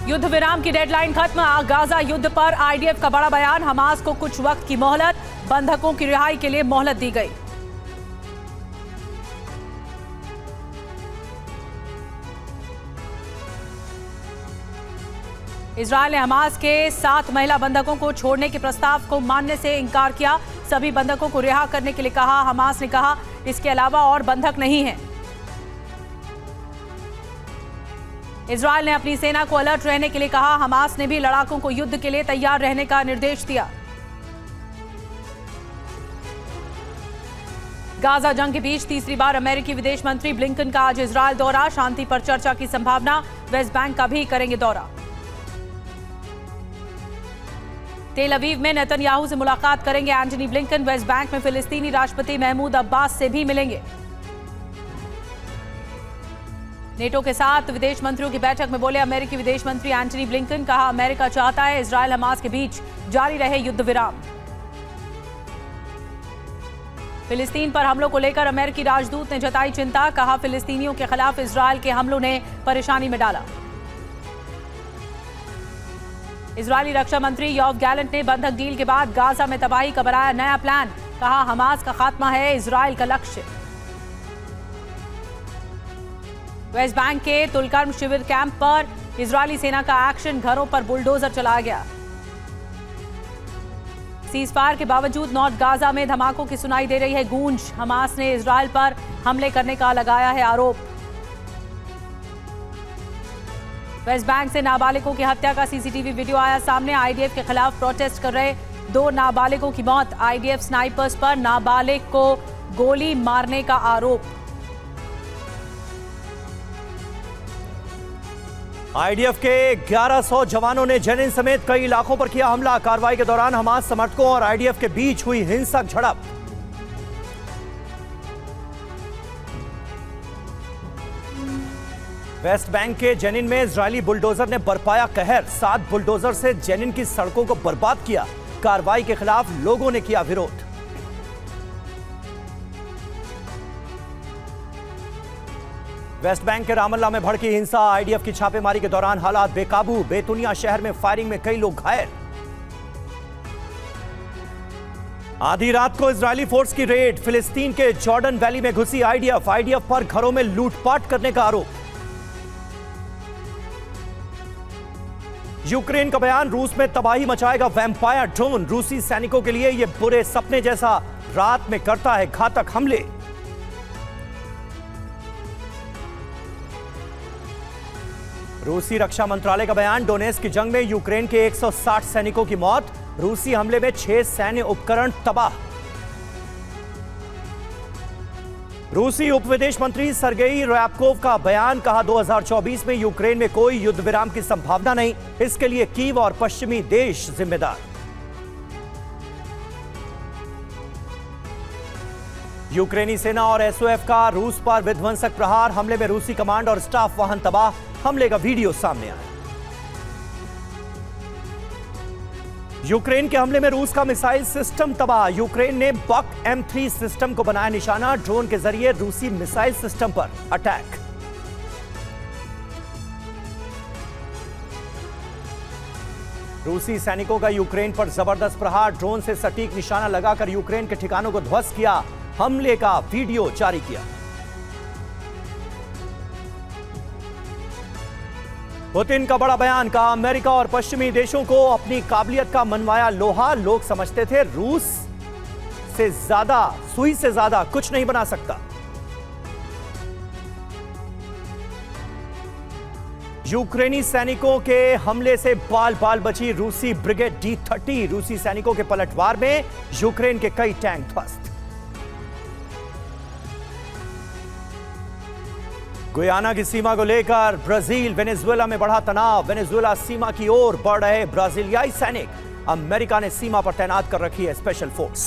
युद्ध विराम की डेडलाइन खत्म, गाजा युद्ध पर आईडीएफ का बड़ा बयान। हमास को कुछ वक्त की मोहलत, बंधकों की रिहाई के लिए मोहलत दी गई। इजरायल ने हमास के 7 महिला बंधकों को छोड़ने के प्रस्ताव को मानने से इनकार किया। सभी बंधकों को रिहा करने के लिए कहा। हमास ने कहा इसके अलावा और बंधक नहीं हैं। इजरायल ने अपनी सेना को अलर्ट रहने के लिए कहा। हमास ने भी लड़ाकों को युद्ध के लिए तैयार रहने का निर्देश दिया। गाजा जंग के बीच तीसरी बार अमेरिकी विदेश मंत्री ब्लिंकन का आज इजरायल दौरा। शांति पर चर्चा की संभावना। वेस्ट बैंक का भी करेंगे दौरा। तेल अवीव में नेतन्याहू से मुलाकात करेंगे एंटनी ब्लिंकन। वेस्ट बैंक में फिलिस्तीनी राष्ट्रपति महमूद अब्बास से भी मिलेंगे। नेटो के साथ विदेश मंत्रियों की बैठक में बोले अमेरिकी विदेश मंत्री एंटनी ब्लिंकन। कहा अमेरिका चाहता है इजरायल हमास के बीच जारी रहे युद्ध विराम। फिलिस्तीन पर हमलों को लेकर अमेरिकी राजदूत ने जताई चिंता। कहा फिलिस्तीनियों के खिलाफ इजरायल के हमलों ने परेशानी में डाला। इजरायली रक्षा मंत्री योव गैलेंट ने बंधक डील के बाद गाजा में तबाही का बनाया नया प्लान। कहा हमास का खात्मा है इजरायल का लक्ष्य। वेस्ट बैंक के तुलकर्म शिविर कैंप पर इजरायली सेना का एक्शन। घरों पर बुलडोजर चलाया गया। सीजफायर के बावजूद नॉर्थ गाजा में धमाकों की सुनाई दे रही है गूंज। हमास ने इजरायल पर हमले करने का लगाया है आरोप। वेस्ट बैंक से नाबालिगों की हत्या का सीसीटीवी वीडियो आया सामने। आईडीएफ के खिलाफ प्रोटेस्ट कर रहे 2 नाबालिगों की मौत। आईडीएफ स्नाइपर्स पर नाबालिग को गोली मारने का आरोप। आईडीएफ के 1100 जवानों ने जेनिन समेत कई इलाकों पर किया हमला। कार्रवाई के दौरान हमास समर्थकों और आईडीएफ के बीच हुई हिंसक झड़प। वेस्ट बैंक के जेनिन में इजरायली बुलडोजर ने बरपाया कहर। 7 बुलडोजर से जेनिन की सड़कों को बर्बाद किया। कार्रवाई के खिलाफ लोगों ने किया विरोध। वेस्ट बैंक के रामल्ला में भड़की हिंसा। आईडीएफ की छापेमारी के दौरान हालात बेकाबू। बेतुनिया शहर में फायरिंग में कई लोग घायल। आधी रात को इजरायली फोर्स की रेड। फिलिस्तीन के जॉर्डन वैली में घुसी आईडीएफ। आईडीएफ पर घरों में लूटपाट करने का आरोप। यूक्रेन का बयान। रूस में तबाही मचाएगा वैम्पायर ड्रोन। रूसी सैनिकों के लिए यह बुरे सपने जैसा। रात में करता है घातक हमले। रूसी रक्षा मंत्रालय का बयान। डोनेट्स्क की जंग में यूक्रेन के 160 सैनिकों की मौत। रूसी हमले में 6 सैन्य उपकरण तबाह। रूसी उप विदेश मंत्री सरगेई रयाबकोव का बयान। कहा 2024 में यूक्रेन में कोई युद्ध विराम की संभावना नहीं। इसके लिए कीव और पश्चिमी देश जिम्मेदार। यूक्रेनी सेना और एसओएफ का रूस पर विध्वंसक प्रहार। हमले में रूसी कमांड और स्टाफ वाहन तबाह। हमले का वीडियो सामने आया। यूक्रेन के हमले में रूस का मिसाइल सिस्टम तबाह। यूक्रेन ने बक M3 सिस्टम को बनाया निशाना। ड्रोन के जरिए रूसी मिसाइल सिस्टम पर अटैक। रूसी सैनिकों का यूक्रेन पर जबरदस्त प्रहार। ड्रोन से सटीक निशाना लगाकर यूक्रेन के ठिकानों को ध्वस्त किया। हमले का वीडियो जारी किया। पुतिन का बड़ा बयान। कहा अमेरिका और पश्चिमी देशों को अपनी काबिलियत का मनवाया लोहा। लोग समझते थे रूस से ज्यादा, सुई से ज्यादा कुछ नहीं बना सकता। यूक्रेनी सैनिकों के हमले से बाल बाल बची रूसी ब्रिगेड D30। रूसी सैनिकों के पलटवार में यूक्रेन के कई टैंक ध्वस्त। गुयाना की सीमा को लेकर ब्राजील वेनेजुएला में बढ़ा तनाव। वेनेजुएला सीमा की ओर बढ़ रहे ब्राजीलियाई सैनिक। अमेरिका ने सीमा पर तैनात कर रखी है स्पेशल फोर्स।